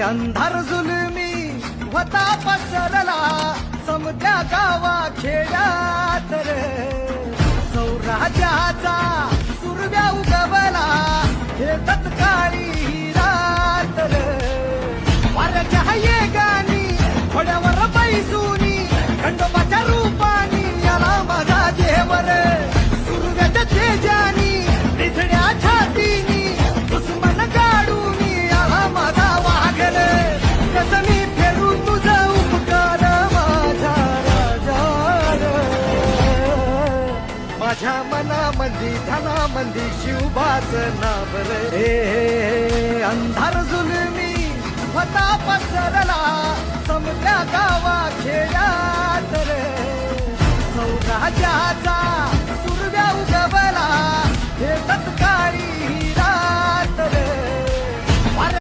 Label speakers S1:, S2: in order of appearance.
S1: अंधार जुलमी होता पसरला समत्या गावा खेड्यात रे सौराज्याचा सुरव्या उगवला हे तत्काळी रात रे वाऱ्याच्या येगानी थोड्यावर बैसूनी खंडोबाच्या रूपानी याला माझा देव रे सुरव्याच्या तेजानी निधड्या छातीनी दुश्मन काढून याला माझा वाघ रे कसं मी फेरू तुझा उपकार माझा राजा रे माझ्या मनामंदी धनामंदी शिवबाच नाव रे अंधार जुलमी होता पसरला समत्या गावा खेड्यात रे